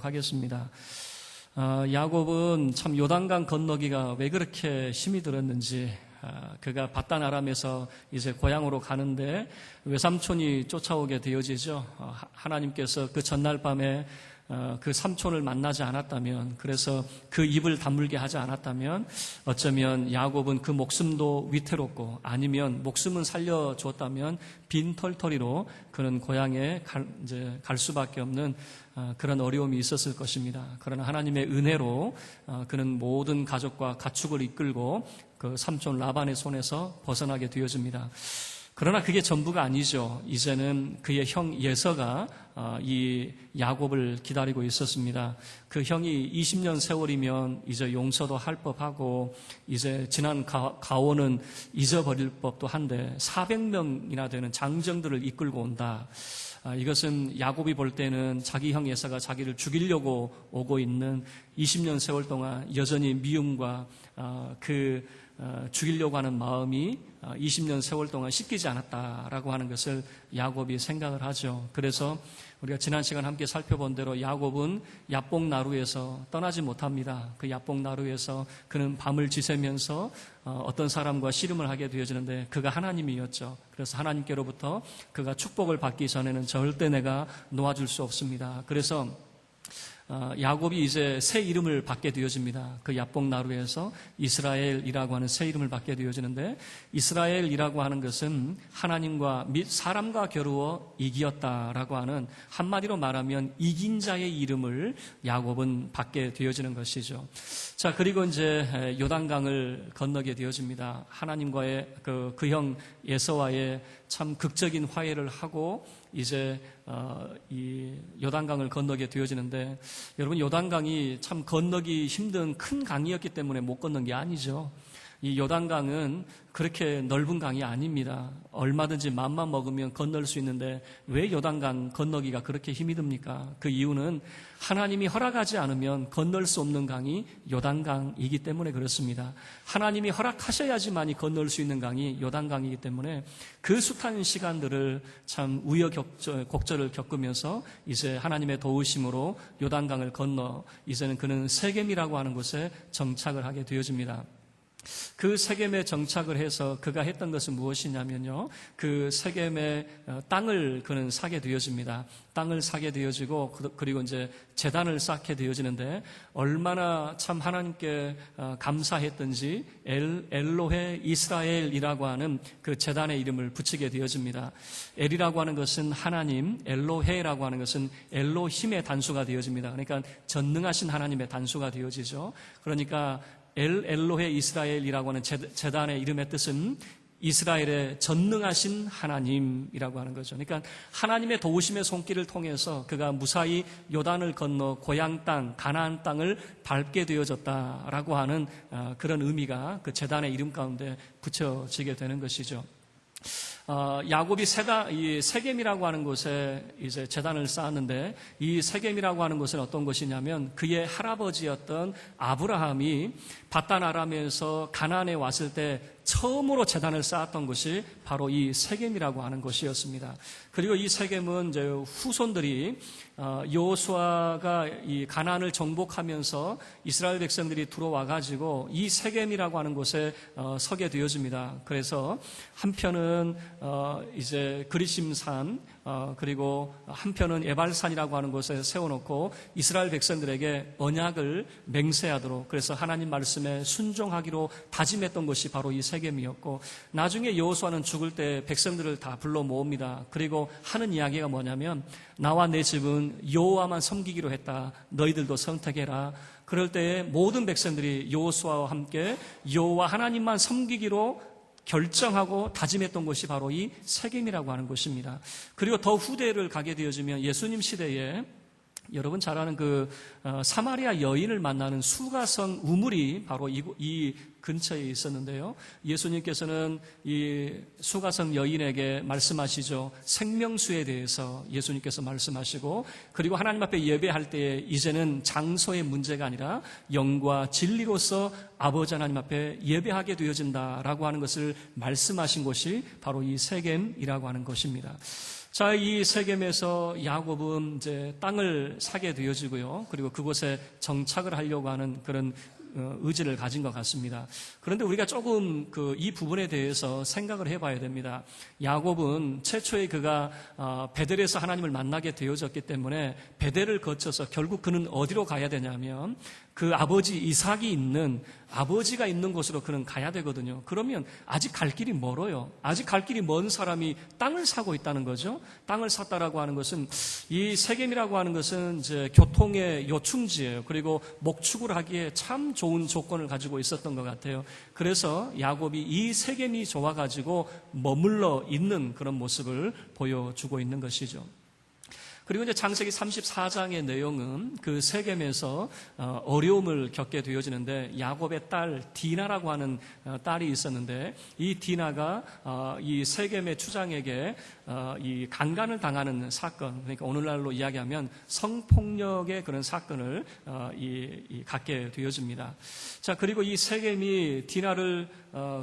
하겠습니다. 야곱은 참 요단강 건너기가 왜 그렇게 힘이 들었는지, 그가 밧단 아람에서 이제 고향으로 가는데 외삼촌이 쫓아오게 되어지죠. 하나님께서 그 전날 밤에 그 삼촌을 만나지 않았다면, 그래서 그 입을 다물게 하지 않았다면 어쩌면 야곱은 그 목숨도 위태롭고, 아니면 목숨은 살려주었다면 빈털터리로 그는 고향에 갈 수밖에 없는 그런 어려움이 있었을 것입니다. 그러나 하나님의 은혜로 그는 모든 가족과 가축을 이끌고 그 삼촌 라반의 손에서 벗어나게 되어집니다. 그러나 그게 전부가 아니죠. 이제는 그의 형 예서가 이 야곱을 기다리고 있었습니다. 그 형이 20년 세월이면 이제 용서도 할 법하고, 이제 지난 가오는 잊어버릴 법도 한데 400명이나 되는 장정들을 이끌고 온다. 이것은 야곱이 볼 때는 자기 형 예서가 자기를 죽이려고 오고 있는 20년 세월 동안 여전히 미움과 죽이려고 하는 마음이 20년 세월 동안 씻기지 않았다라고 하는 것을 야곱이 생각을 하죠. 그래서 우리가 지난 시간 함께 살펴본 대로 야곱은 야복나루에서 떠나지 못합니다. 그 야복나루에서 그는 밤을 지새면서 어떤 사람과 씨름을 하게 되어지는데, 그가 하나님이었죠. 그래서 하나님께로부터 그가 축복을 받기 전에는 절대 내가 놓아줄 수 없습니다. 그래서 야곱이 이제 새 이름을 받게 되어집니다. 그 야복나루에서 이스라엘이라고 하는 새 이름을 받게 되어지는데, 이스라엘이라고 하는 것은 하나님과 및 사람과 겨루어 이기었다라고 하는, 한마디로 말하면 이긴 자의 이름을 야곱은 받게 되어지는 것이죠. 자, 그리고 이제 요단강을 건너게 되어집니다. 하나님과의 그 형 에서와의 참 극적인 화해를 하고 이제 이 요단강을 건너게 되어지는데, 여러분, 요단강이 참 건너기 힘든 큰 강이었기 때문에 못 건넌 게 아니죠. 이 요단강은 그렇게 넓은 강이 아닙니다. 얼마든지 맘만 먹으면 건널 수 있는데 왜 요단강 건너기가 그렇게 힘이 듭니까? 그 이유는 하나님이 허락하지 않으면 건널 수 없는 강이 요단강이기 때문에 그렇습니다. 하나님이 허락하셔야지만이 건널 수 있는 강이 요단강이기 때문에 그 숱한 시간들을 참 우여곡절을 겪으면서 이제 하나님의 도우심으로 요단강을 건너 이제는 그는 세겜이라고 하는 곳에 정착을 하게 되어집니다. 그 세겜에 정착을 해서 그가 했던 것은 무엇이냐면요, 그 세겜의 땅을 그는 사게 되어집니다. 땅을 사게 되어지고, 그리고 이제 제단을 쌓게 되어지는데, 얼마나 참 하나님께 감사했던지 엘로헤 이스라엘이라고 하는 그 제단의 이름을 붙이게 되어집니다. 엘이라고 하는 것은 하나님, 엘로헤라고 하는 것은 엘로힘의 단수가 되어집니다. 그러니까 전능하신 하나님의 단수가 되어지죠. 그러니까 엘로헤 이스라엘이라고 하는 제단의 이름의 뜻은 이스라엘의 전능하신 하나님이라고 하는 거죠. 그러니까 하나님의 도우심의 손길을 통해서 그가 무사히 요단을 건너 고향 땅, 가나안 땅을 밟게 되어졌다라고 하는 그런 의미가 그 제단의 이름 가운데 붙여지게 되는 것이죠. 야곱이 이 세겜이라고 하는 곳에 이제 제단을 쌓았는데, 이 세겜이라고 하는 곳은 어떤 곳이냐면 그의 할아버지였던 아브라함이 밧단 아람에서 가나안에 왔을 때 처음으로 제단을 쌓았던 곳이 바로 이 세겜이라고 하는 곳이었습니다. 그리고 이 세겜은 이제 후손들이 여호수아가 이 가나안을 정복하면서 이스라엘 백성들이 들어와 가지고 이 세겜이라고 하는 곳에 서게 되어집니다. 그래서 한편은 이제 그리심산, 그리고 한편은 에발산이라고 하는 곳에 세워놓고 이스라엘 백성들에게 언약을 맹세하도록, 그래서 하나님 말씀에 순종하기로 다짐했던 것이 바로 이 세겜이었고, 나중에 여호수아는 죽을 때 백성들을 다 불러 모읍니다. 그리고 하는 이야기가 뭐냐면, 나와 내 집은 여호와만 섬기기로 했다. 너희들도 선택해라. 그럴 때에 모든 백성들이 여호수아와 함께 여호와 하나님만 섬기기로 결정하고 다짐했던 곳이 바로 이 세겜이라고 하는 곳입니다. 그리고 더 후대를 가게 되어지면 예수님 시대에 여러분 잘 아는 그 사마리아 여인을 만나는 수가성 우물이 바로 이 근처에 있었는데요. 예수님께서는 이 수가성 여인에게 말씀하시죠. 생명수에 대해서 예수님께서 말씀하시고, 그리고 하나님 앞에 예배할 때에 이제는 장소의 문제가 아니라 영과 진리로서 아버지 하나님 앞에 예배하게 되어진다라고 하는 것을 말씀하신 곳이 바로 이 세겜이라고 하는 것입니다. 자, 이 세겜에서 야곱은 이제 땅을 사게 되어지고요. 그리고 그곳에 정착을 하려고 하는 그런 의지를 가진 것 같습니다. 그런데 우리가 조금 이 부분에 대해서 생각을 해봐야 됩니다. 야곱은 최초에 그가 베델에서 하나님을 만나게 되어졌기 때문에 베델을 거쳐서 결국 그는 어디로 가야 되냐면 그 아버지 이삭이 있는 아버지가 있는 곳으로 그는 가야 되거든요. 그러면 아직 갈 길이 멀어요. 아직 갈 길이 먼 사람이 땅을 사고 있다는 거죠. 땅을 샀다라고 하는 것은 이 세겜이라고 하는 것은 이제 교통의 요충지예요. 그리고 목축을 하기에 참 좋은 조건을 가지고 있었던 것 같아요. 그래서 야곱이 이 세겜이 좋아가지고 머물러 있는 그런 모습을 보여주고 있는 것이죠. 그리고 이제 창세기 34장의 내용은 그 세겜에서 어려움을 겪게 되어지는데 야곱의 딸 디나라고 하는 딸이 있었는데 이 디나가 이 세겜의 주장에게 이 강간을 당하는 사건, 그러니까 오늘날로 이야기하면 성폭력의 그런 사건을 갖게 되어집니다. 자, 그리고 이 세겜이 디나를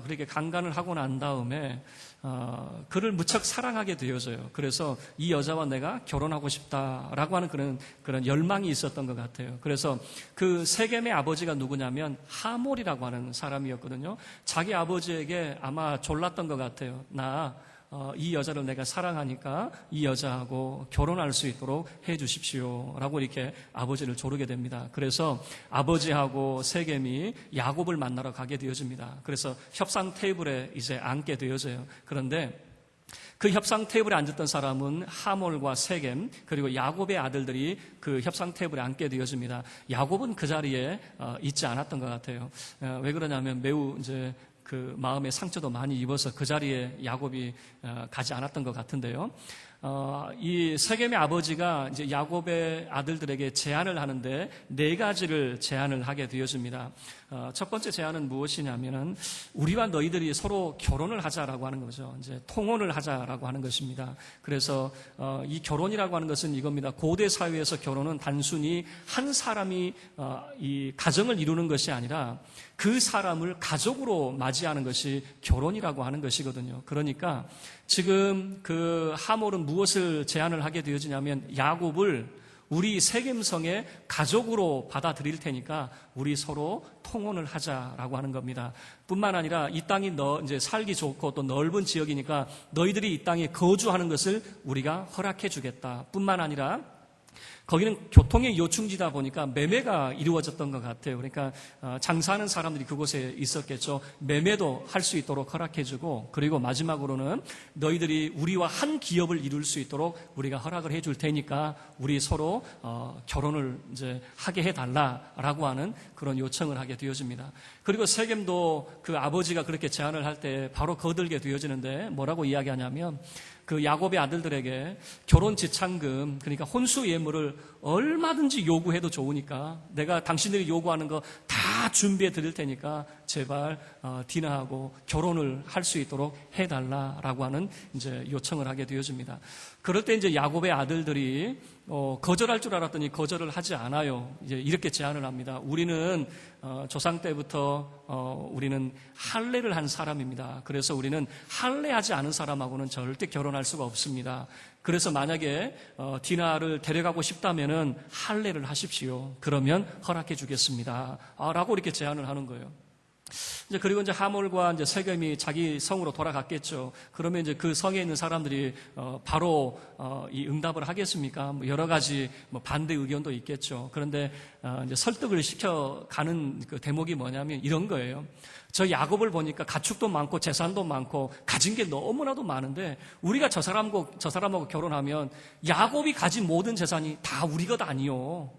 그렇게 강간을 하고 난 다음에 그를 무척 사랑하게 되어져요. 그래서 이 여자와 내가 결혼하고 싶다라고 하는 그런 열망이 있었던 것 같아요. 그래서 그 세겜의 아버지가 누구냐면 하몰이라고 하는 사람이었거든요. 자기 아버지에게 아마 졸랐던 것 같아요. 이 여자를 내가 사랑하니까 이 여자하고 결혼할 수 있도록 해 주십시오 라고 이렇게 아버지를 조르게 됩니다. 그래서 아버지하고 세겜이 야곱을 만나러 가게 되어집니다. 그래서 협상 테이블에 이제 앉게 되어져요. 그런데 그 협상 테이블에 앉았던 사람은 하몰과 세겜 그리고 야곱의 아들들이 그 협상 테이블에 앉게 되어집니다. 야곱은 그 자리에 있지 않았던 것 같아요. 왜 그러냐면 매우 이제 그 마음의 상처도 많이 입어서 그 자리에 야곱이 가지 않았던 것 같은데요. 이 세겜의 아버지가 이제 야곱의 아들들에게 제안을 하는데 4가지를 제안을 하게 되어집니다. 첫 번째 제안은 무엇이냐면은 우리와 너희들이 서로 결혼을 하자라고 하는 거죠. 이제 통혼을 하자라고 하는 것입니다. 그래서 이 결혼이라고 하는 것은 이겁니다. 고대 사회에서 결혼은 단순히 한 사람이 이 가정을 이루는 것이 아니라 그 사람을 가족으로 맞이하는 것이 결혼이라고 하는 것이거든요. 그러니까 지금 그 하몰은 무엇을 제안을 하게 되어지냐면 야곱을 우리 세겜성의 가족으로 받아들일 테니까 우리 서로 통혼을 하자라고 하는 겁니다. 뿐만 아니라 이 땅이 이제 살기 좋고 또 넓은 지역이니까 너희들이 이 땅에 거주하는 것을 우리가 허락해 주겠다. 뿐만 아니라 거기는 교통의 요충지다 보니까 매매가 이루어졌던 것 같아요. 그러니까 장사하는 사람들이 그곳에 있었겠죠. 매매도 할 수 있도록 허락해주고 그리고 마지막으로는 너희들이 우리와 한 기업을 이룰 수 있도록 우리가 허락을 해줄 테니까 우리 서로 결혼을 이제 하게 해달라라고 하는 그런 요청을 하게 되어집니다. 그리고 세겜도 그 아버지가 그렇게 제안을 할 때 바로 거들게 되어지는데 뭐라고 이야기하냐면 그 야곱의 아들들에게 결혼 지참금 그러니까 혼수 예물을 얼마든지 요구해도 좋으니까 내가 당신들이 요구하는 거 다 준비해 드릴 테니까 제발 디나하고 결혼을 할 수 있도록 해달라라고 하는 이제 요청을 하게 되어집니다. 그럴 때 이제 야곱의 아들들이 거절할 줄 알았더니 거절을 하지 않아요. 이제 이렇게 제안을 합니다. 우리는 조상 때부터 우리는 할례를 한 사람입니다. 그래서 우리는 할례하지 않은 사람하고는 절대 결혼할 수가 없습니다. 그래서 만약에 디나를 데려가고 싶다면은 할례를 하십시오. 그러면 허락해 주겠습니다. 라고 이렇게 제안을 하는 거예요. 이제 그리고 이제 하몰과 이제 세겜이 자기 성으로 돌아갔겠죠. 그러면 이제 그 성에 있는 사람들이 바로 이 응답을 하겠습니까? 뭐 여러 가지 뭐 반대 의견도 있겠죠. 그런데 이제 설득을 시켜가는 그 대목이 뭐냐면 이런 거예요. 저 야곱을 보니까 가축도 많고 재산도 많고 가진 게 너무나도 많은데 우리가 저 사람하고 결혼하면 야곱이 가진 모든 재산이 다 우리 것 아니요.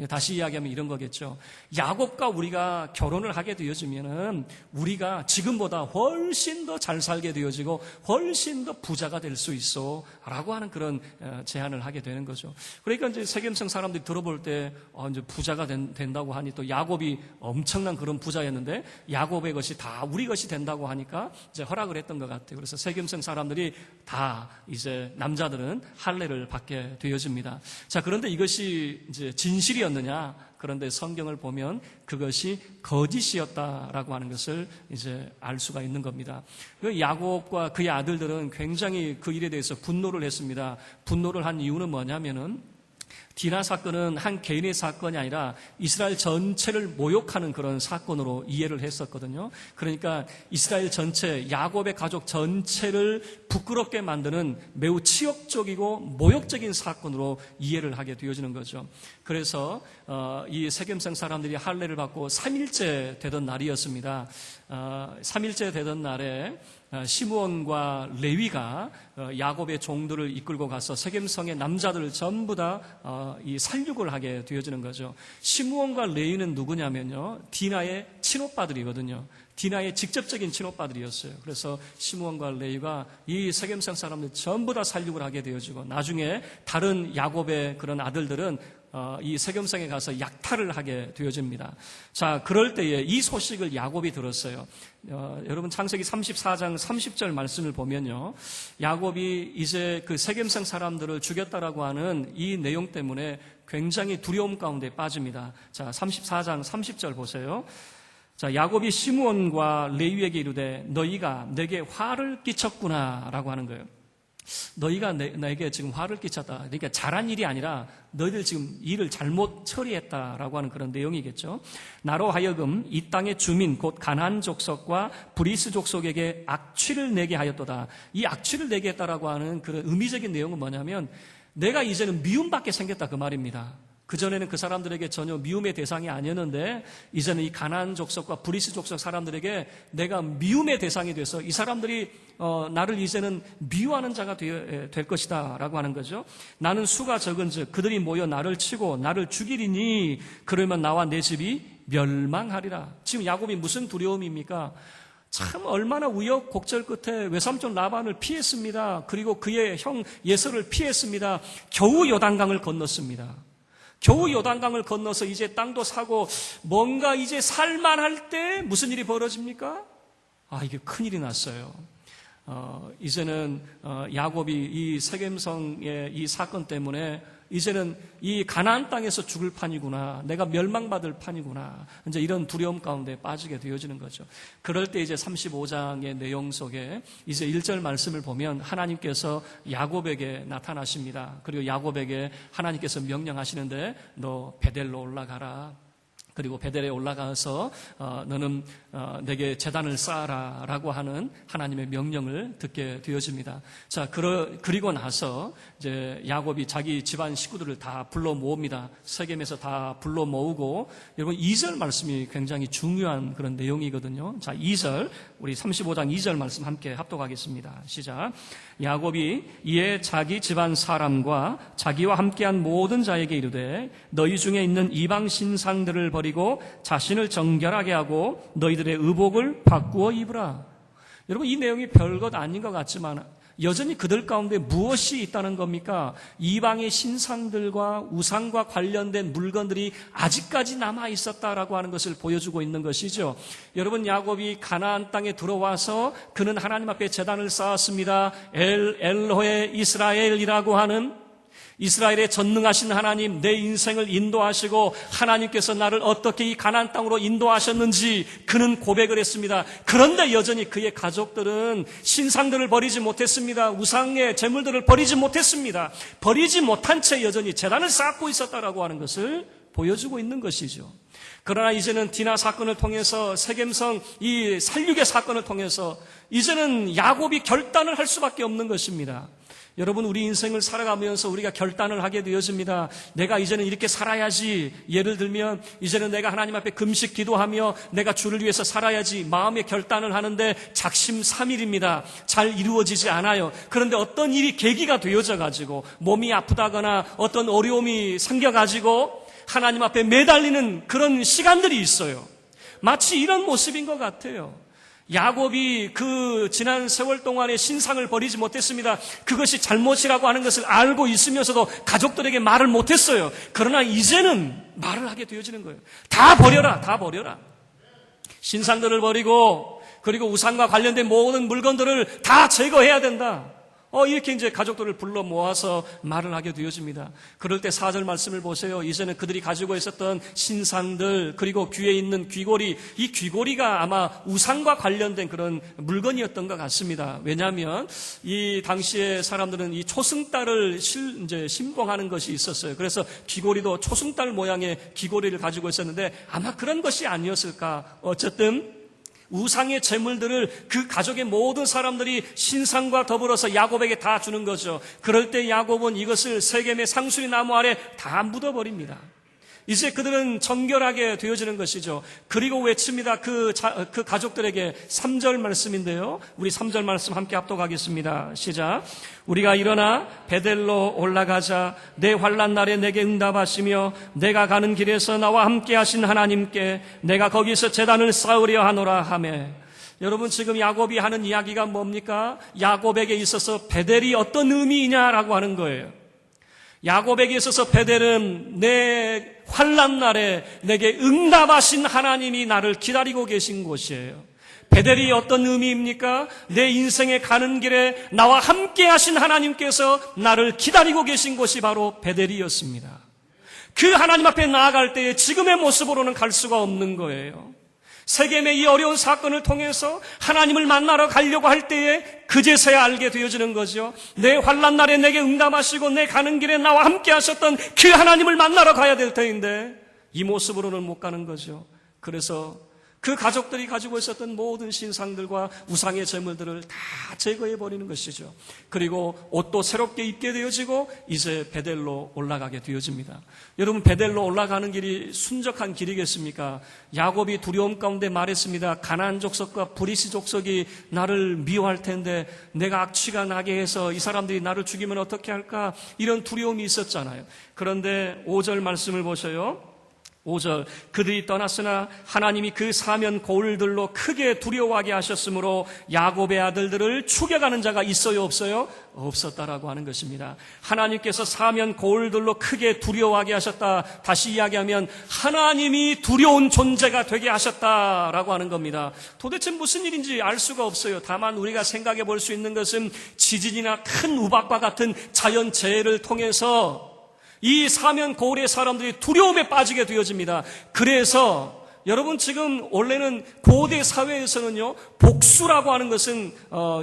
다시 이야기하면 이런 거겠죠. 야곱과 우리가 결혼을 하게 되어지면은 우리가 지금보다 훨씬 더 잘 살게 되어지고 훨씬 더 부자가 될 수 있어 라고 하는 그런 제안을 하게 되는 거죠. 그러니까 이제 세겜성 사람들이 들어볼 때 이제 부자가 된다고 하니 또 야곱이 엄청난 그런 부자였는데 야곱의 것이 다 우리 것이 된다고 하니까 이제 허락을 했던 것 같아요. 그래서 세겜성 사람들이 다 이제 남자들은 할례를 받게 되어집니다. 자, 그런데 이것이 이제 진실이었나요? 진리였느냐? 그런데 성경을 보면 그것이 거짓이었다라고 하는 것을 이제 알 수가 있는 겁니다. 그 야곱과 그의 아들들은 굉장히 그 일에 대해서 분노를 했습니다. 분노를 한 이유는 뭐냐면은 디나 사건은 한 개인의 사건이 아니라 이스라엘 전체를 모욕하는 그런 사건으로 이해를 했었거든요. 그러니까 이스라엘 전체, 야곱의 가족 전체를 부끄럽게 만드는 매우 치욕적이고 모욕적인 사건으로 이해를 하게 되어지는 거죠. 그래서 이 세겜성 사람들이 할례를 받고 3일째 되던 날이었습니다. 3일째 되던 날에 시므온과 레위가 야곱의 종들을 이끌고 가서 세겜성의 남자들을 전부 다 이 살육을 하게 되어지는 거죠. 시므온과 레위는 누구냐면요, 디나의 친오빠들이거든요. 디나의 직접적인 친오빠들이었어요. 그래서 시므온과 레위가 이 세겜성 사람들 전부 다 살육을 하게 되어지고, 나중에 다른 야곱의 그런 아들들은 이 세겜성에 가서 약탈을 하게 되어집니다. 자, 그럴 때에 이 소식을 야곱이 들었어요. 여러분 창세기 34장 30절 말씀을 보면요, 야곱이 이제 그 세겜성 사람들을 죽였다라고 하는 이 내용 때문에 굉장히 두려움 가운데 빠집니다. 자, 34장 30절 보세요. 자, 야곱이 시므온과 레위에게 이르되 너희가 내게 화를 끼쳤구나라고 하는 거예요. 너희가 내게 지금 화를 끼쳤다. 그러니까 잘한 일이 아니라 너희들 지금 일을 잘못 처리했다라고 하는 그런 내용이겠죠. 나로 하여금 이 땅의 주민 곧 가나안 족속과 브리스 족속에게 악취를 내게 하였도다. 이 악취를 내게 했다라고 하는 그런 의미적인 내용은 뭐냐면 내가 이제는 미움받게 생겼다 그 말입니다. 그전에는 그 사람들에게 전혀 미움의 대상이 아니었는데 이제는 이 가나안 족속과 브리스 족속 사람들에게 내가 미움의 대상이 돼서 이 사람들이 나를 이제는 미워하는 자가 될 것이다 라고 하는 거죠. 나는 수가 적은즉 그들이 모여 나를 치고 나를 죽이리니 그러면 나와 내 집이 멸망하리라. 지금 야곱이 무슨 두려움입니까? 참 얼마나 우여곡절 끝에 외삼촌 라반을 피했습니다. 그리고 그의 형 예서를 피했습니다. 겨우 요단강을 건넜습니다. 겨우 요단강을 건너서 이제 땅도 사고 뭔가 이제 살만할 때 무슨 일이 벌어집니까? 이게 큰일이 났어요. 이제는 야곱이 이 세겜성의 이 사건 때문에 이제는 이 가나안 땅에서 죽을 판이구나, 내가 멸망받을 판이구나, 이제 이런 두려움 가운데 빠지게 되어지는 거죠. 그럴 때 이제 35장의 내용 속에 이제 1절 말씀을 보면 하나님께서 야곱에게 나타나십니다. 그리고 야곱에게 하나님께서 명령하시는데 너 베델로 올라가라. 그리고 베델에 올라가서 너는 내게 제단을 쌓아라 라고 하는 하나님의 명령을 듣게 되어집니다. 자, 그리고 나서 이제 야곱이 자기 집안 식구들을 다 불러 모읍니다. 세겜에서 다 불러 모으고, 여러분 2절 말씀이 굉장히 중요한 그런 내용이거든요. 자, 2절, 우리 35장 2절 말씀 함께 합독하겠습니다. 시작. 야곱이 이에 자기 집안 사람과 자기와 함께한 모든 자에게 이르되 너희 중에 있는 이방 신상들을 버리고 자신을 정결하게 하고 너희들의 의복을 바꾸어 입으라. 여러분 이 내용이 별것 아닌 것 같지만 여전히 그들 가운데 무엇이 있다는 겁니까? 이방의 신상들과 우상과 관련된 물건들이 아직까지 남아 있었다라고 하는 것을 보여주고 있는 것이죠. 여러분 야곱이 가나안 땅에 들어와서 그는 하나님 앞에 제단을 쌓았습니다. 엘로헤 이스라엘이라고 하는 이스라엘의 전능하신 하나님, 내 인생을 인도하시고 하나님께서 나를 어떻게 이 가나안 땅으로 인도하셨는지 그는 고백을 했습니다. 그런데 여전히 그의 가족들은 신상들을 버리지 못했습니다. 우상의 제물들을 버리지 못했습니다. 버리지 못한 채 여전히 제단을 쌓고 있었다라고 하는 것을 보여주고 있는 것이죠. 그러나 이제는 디나 사건을 통해서 세겜성 이 살육의 사건을 통해서 이제는 야곱이 결단을 할 수밖에 없는 것입니다. 여러분 우리 인생을 살아가면서 우리가 결단을 하게 되어집니다. 내가 이제는 이렇게 살아야지. 예를 들면 이제는 내가 하나님 앞에 금식 기도하며 내가 주를 위해서 살아야지 마음의 결단을 하는데 작심삼일입니다. 잘 이루어지지 않아요. 그런데 어떤 일이 계기가 되어져 가지고 몸이 아프다거나 어떤 어려움이 생겨 가지고 하나님 앞에 매달리는 그런 시간들이 있어요. 마치 이런 모습인 것 같아요. 야곱이 그 지난 세월 동안의 신상을 버리지 못했습니다. 그것이 잘못이라고 하는 것을 알고 있으면서도 가족들에게 말을 못했어요. 그러나 이제는 말을 하게 되어지는 거예요. 다 버려라, 다 버려라. 신상들을 버리고 그리고 우상과 관련된 모든 물건들을 다 제거해야 된다. 이렇게 이제 가족들을 불러 모아서 말을 하게 되어집니다. 그럴 때 4절 말씀을 보세요. 이제는 그들이 가지고 있었던 신상들, 그리고 귀에 있는 귀고리, 이 귀고리가 아마 우상과 관련된 그런 물건이었던 것 같습니다. 왜냐하면 이 당시에 사람들은 이 초승달을 이제 신봉하는 것이 있었어요. 그래서 귀고리도 초승달 모양의 귀고리를 가지고 있었는데 아마 그런 것이 아니었을까. 어쨌든 우상의 제물들을 그 가족의 모든 사람들이 신상과 더불어서 야곱에게 다 주는 거죠. 그럴 때 야곱은 이것을 세겜의 상수리 나무 아래 다 묻어버립니다. 이제 그들은 정결하게 되어지는 것이죠. 그리고 외칩니다. 그 가족들에게 3절 말씀인데요. 우리 3절 말씀 함께 합독하겠습니다. 시작. 우리가 일어나 베델로 올라가자. 내 환난 날에 내게 응답하시며 내가 가는 길에서 나와 함께 하신 하나님께 내가 거기서 제단을 쌓으려 하노라 하매. 여러분, 지금 야곱이 하는 이야기가 뭡니까? 야곱에게 있어서 베델이 어떤 의미이냐라고 하는 거예요. 야곱에게 있어서 베델은 내 환난 날에 내게 응답하신 하나님이 나를 기다리고 계신 곳이에요. 베델이 어떤 의미입니까? 내 인생에 가는 길에 나와 함께 하신 하나님께서 나를 기다리고 계신 곳이 바로 베델이었습니다. 그 하나님 앞에 나아갈 때에 지금의 모습으로는 갈 수가 없는 거예요. 세겜의 이 어려운 사건을 통해서 하나님을 만나러 가려고 할 때에 그제서야 알게 되어지는 거죠. 내 환난 날에 내게 응답하시고 내 가는 길에 나와 함께 하셨던 그 하나님을 만나러 가야 될 터인데 이 모습으로는 못 가는 거죠. 그래서 그 가족들이 가지고 있었던 모든 신상들과 우상의 제물들을 다 제거해버리는 것이죠. 그리고 옷도 새롭게 입게 되어지고 이제 베델로 올라가게 되어집니다. 여러분, 베델로 올라가는 길이 순적한 길이겠습니까? 야곱이 두려움 가운데 말했습니다. 가나안 족속과 브리스 족속이 나를 미워할 텐데 내가 악취가 나게 해서 이 사람들이 나를 죽이면 어떻게 할까? 이런 두려움이 있었잖아요. 그런데 5절 말씀을 보셔요. 5절, 그들이 떠났으나 하나님이 그 사면 고울들로 크게 두려워하게 하셨으므로 야곱의 아들들을 추격하는 자가 있어요, 없어요? 없었다라고 하는 것입니다. 하나님께서 사면 고울들로 크게 두려워하게 하셨다. 다시 이야기하면 하나님이 두려운 존재가 되게 하셨다라고 하는 겁니다. 도대체 무슨 일인지 알 수가 없어요. 다만 우리가 생각해 볼 수 있는 것은 지진이나 큰 우박과 같은 자연재해를 통해서 이 사면 고울의 사람들이 두려움에 빠지게 되어집니다. 그래서 여러분, 지금 원래는 고대 사회에서는요, 복수라고 하는 것은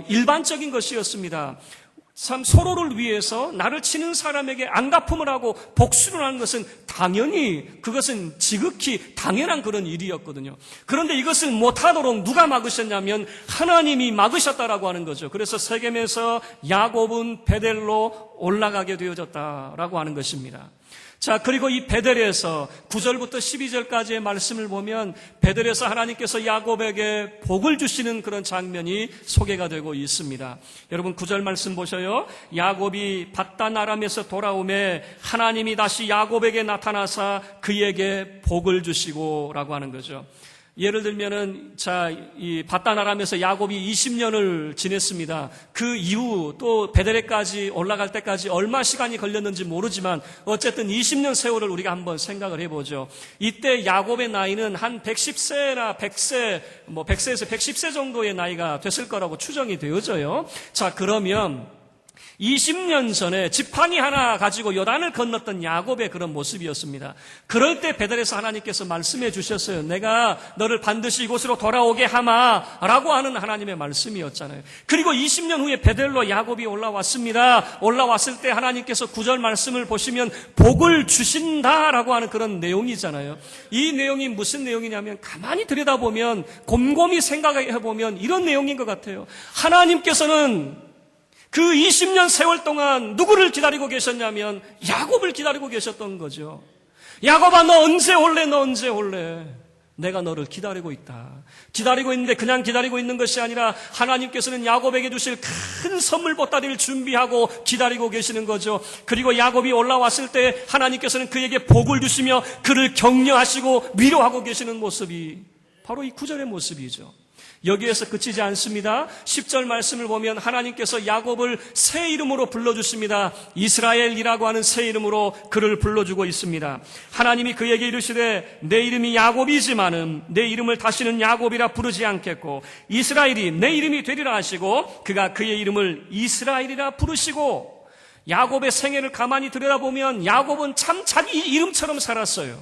일반적인 것이었습니다. 참 서로를 위해서 나를 치는 사람에게 안갚음을 하고 복수를 하는 것은 당연히 그것은 지극히 당연한 그런 일이었거든요. 그런데 이것을 못하도록 누가 막으셨냐면 하나님이 막으셨다라고 하는 거죠. 그래서 세겜에서 야곱은 베델로 올라가게 되어졌다라고 하는 것입니다. 자, 그리고 이 베델에서 9절부터 12절까지의 말씀을 보면 베델에서 하나님께서 야곱에게 복을 주시는 그런 장면이 소개가 되고 있습니다. 여러분, 9절 말씀 보셔요. 야곱이 밧단 아람에서 돌아오매 하나님이 다시 야곱에게 나타나사 그에게 복을 주시고라고 하는 거죠. 예를 들면은, 이 밧단 아람에서 야곱이 20년을 지냈습니다. 그 이후 또 베델에까지 올라갈 때까지 얼마 시간이 걸렸는지 모르지만 어쨌든 20년 세월을 우리가 한번 생각을 해보죠. 이때 야곱의 나이는 한 110세나 100세, 100세에서 110세 정도의 나이가 됐을 거라고 추정이 되어져요. 자, 그러면 20년 전에 지팡이 하나 가지고 요단을 건넜던 야곱의 그런 모습이었습니다. 그럴 때 베델에서 하나님께서 말씀해 주셨어요. 내가 너를 반드시 이곳으로 돌아오게 하마 라고 하는 하나님의 말씀이었잖아요. 그리고 20년 후에 베델로 야곱이 올라왔습니다. 올라왔을 때 하나님께서 9절 말씀을 보시면 복을 주신다라고 하는 그런 내용이잖아요. 이 내용이 무슨 내용이냐면 가만히 들여다보면, 곰곰이 생각해보면 이런 내용인 것 같아요. 하나님께서는 그 20년 세월 동안 누구를 기다리고 계셨냐면 야곱을 기다리고 계셨던 거죠. 야곱아, 너 언제 올래? 너 언제 올래? 내가 너를 기다리고 있다. 기다리고 있는데 그냥 기다리고 있는 것이 아니라 하나님께서는 야곱에게 주실 큰 선물 보따리를 준비하고 기다리고 계시는 거죠. 그리고 야곱이 올라왔을 때 하나님께서는 그에게 복을 주시며 그를 격려하시고 위로하고 계시는 모습이 바로 이 9절의 모습이죠. 여기에서 그치지 않습니다. 10절 말씀을 보면 하나님께서 야곱을 새 이름으로 불러주십니다. 이스라엘이라고 하는 새 이름으로 그를 불러주고 있습니다. 하나님이 그에게 이르시되 내 이름이 야곱이지만은 내 이름을 다시는 야곱이라 부르지 않겠고 이스라엘이 내 이름이 되리라 하시고 그가 그의 이름을 이스라엘이라 부르시고 야곱의 생애를 가만히 들여다보면 야곱은 참 자기 이름처럼 살았어요.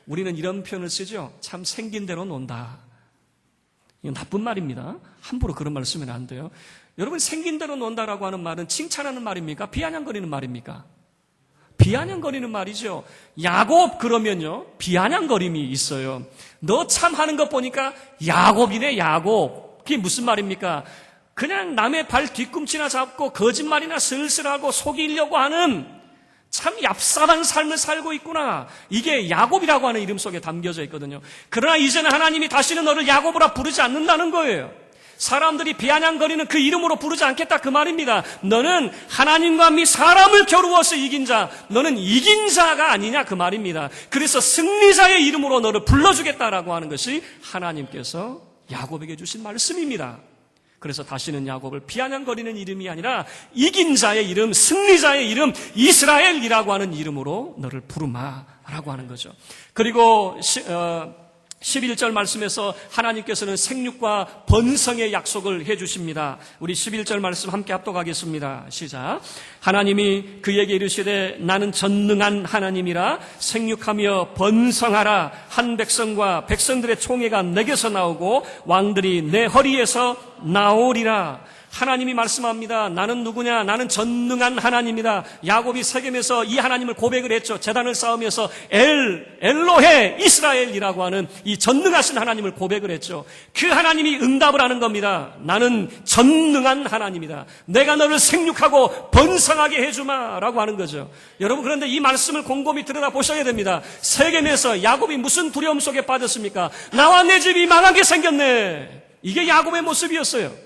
우리는 이런 표현을 쓰죠. 참 생긴 대로 논다. 이건 나쁜 말입니다. 함부로 그런 말 쓰면 안 돼요. 여러분, 생긴 대로 논다라고 하는 말은 칭찬하는 말입니까? 비아냥거리는 말입니까? 비아냥거리는 말이죠. 야곱 그러면요, 비아냥거림이 있어요. 너 참 하는 것 보니까 야곱이네, 야곱. 그게 무슨 말입니까? 그냥 남의 발 뒤꿈치나 잡고 거짓말이나 슬슬하고 속이려고 하는 참 얍삽한 삶을 살고 있구나. 이게 야곱이라고 하는 이름 속에 담겨져 있거든요. 그러나 이제는 하나님이 다시는 너를 야곱으로 부르지 않는다는 거예요. 사람들이 비아냥거리는 그 이름으로 부르지 않겠다 그 말입니다. 너는 하나님과 미 사람을 겨루어서 이긴 자, 너는 이긴 자가 아니냐 그 말입니다. 그래서 승리자의 이름으로 너를 불러주겠다라고 하는 것이 하나님께서 야곱에게 주신 말씀입니다. 그래서 다시는 야곱을 비아냥거리는 이름이 아니라 이긴 자의 이름, 승리자의 이름, 이스라엘이라고 하는 이름으로 너를 부르마라고 하는 거죠. 그리고 11절 말씀에서 하나님께서는 생육과 번성의 약속을 해주십니다. 우리 11절 말씀 함께 합독하겠습니다. 시작. 하나님이 그에게 이르시되 나는 전능한 하나님이라 생육하며 번성하라. 한 백성과 백성들의 총회가 내게서 나오고 왕들이 내 허리에서 나오리라. 하나님이 말씀합니다. 나는 누구냐? 나는 전능한 하나님이다. 야곱이 세겜에서 이 하나님을 고백을 했죠. 제단을 쌓으면서 엘로헤 이스라엘이라고 하는 이 전능하신 하나님을 고백을 했죠. 그 하나님이 응답을 하는 겁니다. 나는 전능한 하나님이다. 내가 너를 생육하고 번성하게 해주마라고 하는 거죠. 여러분, 그런데 이 말씀을 곰곰이 들여다보셔야 됩니다. 세겜에서 야곱이 무슨 두려움 속에 빠졌습니까? 나와 내 집이 망하게 생겼네. 이게 야곱의 모습이었어요.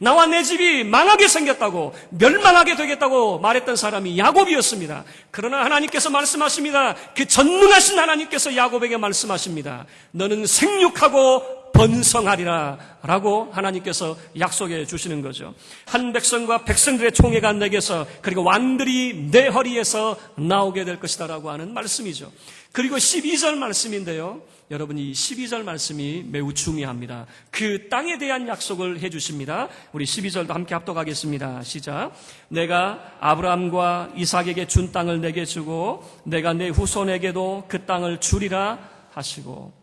나와 내 집이 망하게 생겼다고, 멸망하게 되겠다고 말했던 사람이 야곱이었습니다. 그러나 하나님께서 말씀하십니다. 그 전능하신 하나님께서 야곱에게 말씀하십니다. 너는 생육하고 번성하리라 라고 하나님께서 약속해 주시는 거죠. 한 백성과 백성들의 총회가 내게서, 그리고 왕들이 내 허리에서 나오게 될 것이다 라고 하는 말씀이죠. 그리고 12절 말씀인데요, 여러분, 이 12절 말씀이 매우 중요합니다. 그 땅에 대한 약속을 해 주십니다. 우리 12절도 함께 합독하겠습니다. 시작. 내가 아브라함과 이삭에게 준 땅을 내게 주고 내가 내 후손에게도 그 땅을 주리라 하시고,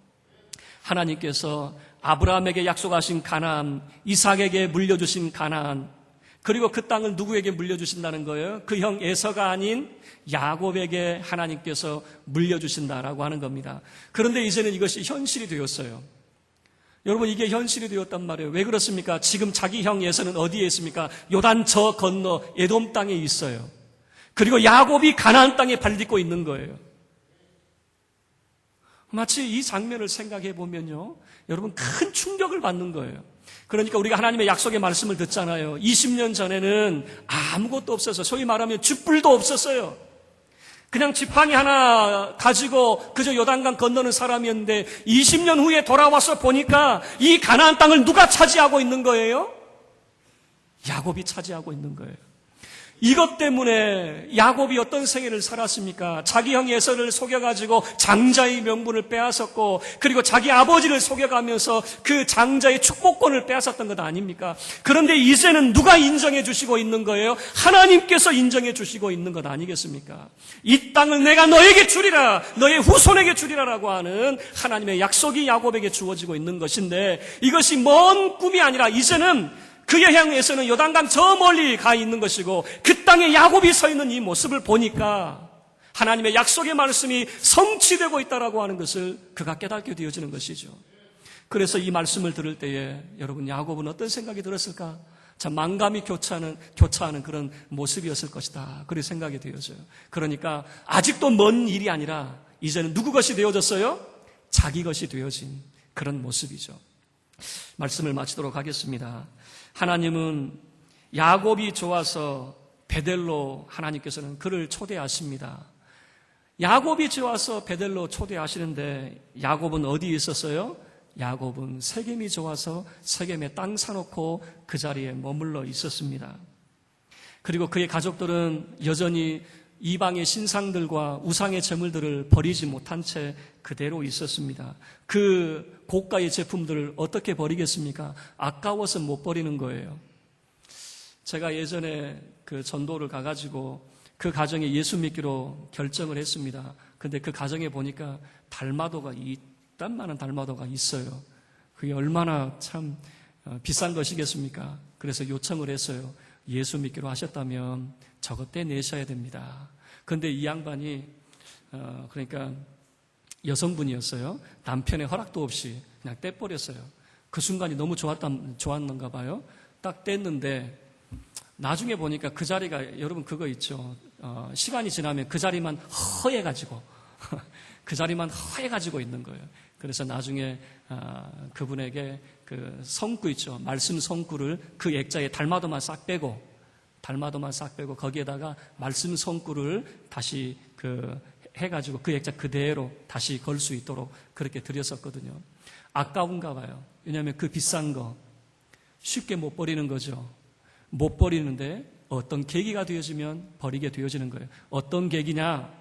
하나님께서 아브라함에게 약속하신 가나안, 이삭에게 물려주신 가나안, 그리고 그 땅을 누구에게 물려주신다는 거예요? 그 형 에서가 아닌 야곱에게 하나님께서 물려주신다라고 하는 겁니다. 그런데 이제는 이것이 현실이 되었어요. 여러분, 이게 현실이 되었단 말이에요. 왜 그렇습니까? 지금 자기 형 에서는 어디에 있습니까? 요단 저 건너 에돔 땅에 있어요. 그리고 야곱이 가나안 땅에 발 딛고 있는 거예요. 마치 이 장면을 생각해 보면요, 여러분, 큰 충격을 받는 거예요. 그러니까 우리가 하나님의 약속의 말씀을 듣잖아요. 20년 전에는 아무것도 없어서, 소위 말하면 쥐뿔도 없었어요. 그냥 지팡이 하나 가지고 그저 요단강 건너는 사람이었는데 20년 후에 돌아와서 보니까 이 가나안 땅을 누가 차지하고 있는 거예요? 야곱이 차지하고 있는 거예요. 이것 때문에 야곱이 어떤 생애를 살았습니까? 자기 형 에서를 속여가지고 장자의 명분을 빼앗았고, 그리고 자기 아버지를 속여가면서 그 장자의 축복권을 빼앗았던 것 아닙니까? 그런데 이제는 누가 인정해 주시고 있는 거예요? 하나님께서 인정해 주시고 있는 것 아니겠습니까? 이 땅을 내가 너에게 주리라, 너의 후손에게 주리라라고 하는 하나님의 약속이 야곱에게 주어지고 있는 것인데, 이것이 먼 꿈이 아니라 이제는 그의 향에서는 요단강 저 멀리 가 있는 것이고, 그 땅에 야곱이 서 있는 이 모습을 보니까 하나님의 약속의 말씀이 성취되고 있다라고 하는 것을 그가 깨닫게 되어지는 것이죠. 그래서 이 말씀을 들을 때에 여러분, 야곱은 어떤 생각이 들었을까? 참 만감이 교차하는 그런 모습이었을 것이다, 그렇게 생각이 되어져요. 그러니까 아직도 먼 일이 아니라 이제는 누구 것이 되어졌어요? 자기 것이 되어진 그런 모습이죠. 말씀을 마치도록 하겠습니다. 하나님은 야곱이 좋아서 베델로 하나님께서는 그를 초대하십니다. 야곱이 좋아서 베델로 초대하시는데 야곱은 어디에 있었어요? 야곱은 세겜이 좋아서 세겜에 땅 사놓고 그 자리에 머물러 있었습니다. 그리고 그의 가족들은 여전히 이방의 신상들과 우상의 제물들을 버리지 못한 채 그대로 있었습니다. 그 고가의 제품들을 어떻게 버리겠습니까? 아까워서 못 버리는 거예요. 제가 예전에 그 전도를 가가지고 그 가정에 예수 믿기로 결정을 했습니다. 근데 그 가정에 보니까 달마도가 이딴 많은 달마도가 있어요. 그게 얼마나 참 비싼 것이겠습니까? 그래서 요청을 했어요. 예수 믿기로 하셨다면 저거 떼내셔야 됩니다. 근데 이 양반이 그러니까 여성분이었어요. 남편의 허락도 없이 그냥 떼버렸어요. 그 순간이 너무 좋았는가 봐요. 딱 뗐는데 나중에 보니까 그 자리가 여러분 그거 있죠. 시간이 지나면 그 자리만 허해가지고 그 자리만 허해가지고 있는 거예요. 그래서 나중에 그분에게 그 성구 있죠. 말씀 성구를 그 액자에 달마도만 싹 빼고 거기에다가 말씀 성구를 다시 해가지고 그 액자 그대로 다시 걸 수 있도록 그렇게 드렸었거든요. 아까운가 봐요. 왜냐하면 그 비싼 거 쉽게 못 버리는 거죠. 못 버리는데 어떤 계기가 되어지면 버리게 되어지는 거예요. 어떤 계기냐?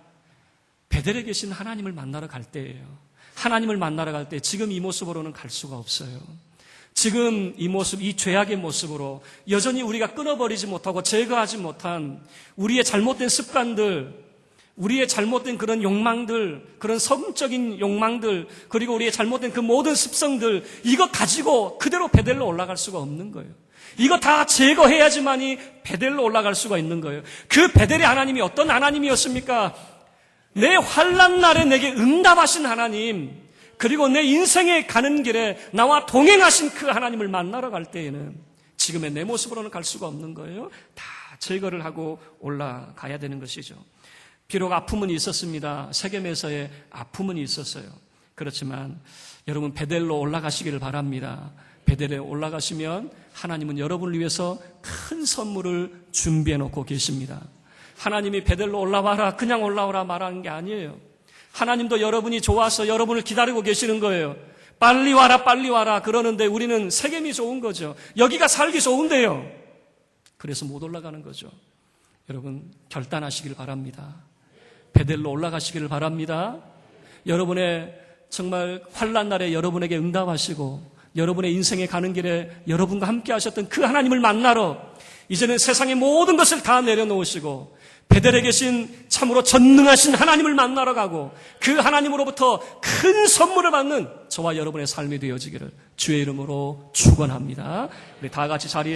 베델에 계신 하나님을 만나러 갈 때예요. 하나님을 만나러 갈 때 지금 이 모습으로는 갈 수가 없어요. 지금 이 모습, 이 죄악의 모습으로 여전히 우리가 끊어버리지 못하고 제거하지 못한 우리의 잘못된 습관들, 우리의 잘못된 그런 욕망들, 그런 성적인 욕망들, 그리고 우리의 잘못된 그 모든 습성들, 이거 가지고 그대로 베델로 올라갈 수가 없는 거예요. 이거 다 제거해야지만이 베델로 올라갈 수가 있는 거예요. 그 베델의 하나님이 어떤 하나님이었습니까? 내 환난 날에 내게 응답하신 하나님, 그리고 내 인생에 가는 길에 나와 동행하신 그 하나님을 만나러 갈 때에는 지금의 내 모습으로는 갈 수가 없는 거예요. 다 제거를 하고 올라가야 되는 것이죠. 비록 아픔은 있었습니다. 세겜에서의 아픔은 있었어요. 그렇지만 여러분 베델로 올라가시기를 바랍니다. 베델에 올라가시면 하나님은 여러분을 위해서 큰 선물을 준비해 놓고 계십니다. 하나님이 베델로 올라와라, 그냥 올라오라 말하는 게 아니에요. 하나님도 여러분이 좋아서 여러분을 기다리고 계시는 거예요. 빨리 와라, 빨리 와라 그러는데 우리는 세겜이 좋은 거죠. 여기가 살기 좋은데요. 그래서 못 올라가는 거죠. 여러분 결단하시길 바랍니다. 베델로 올라가시기를 바랍니다. 여러분의 정말 환난 날에 여러분에게 응답하시고 여러분의 인생에 가는 길에 여러분과 함께 하셨던 그 하나님을 만나러 이제는 세상의 모든 것을 다 내려놓으시고 베델에 계신 참으로 전능하신 하나님을 만나러 가고 그 하나님으로부터 큰 선물을 받는 저와 여러분의 삶이 되어지기를 주의 이름으로 축원합니다. 우리 다 같이 자리에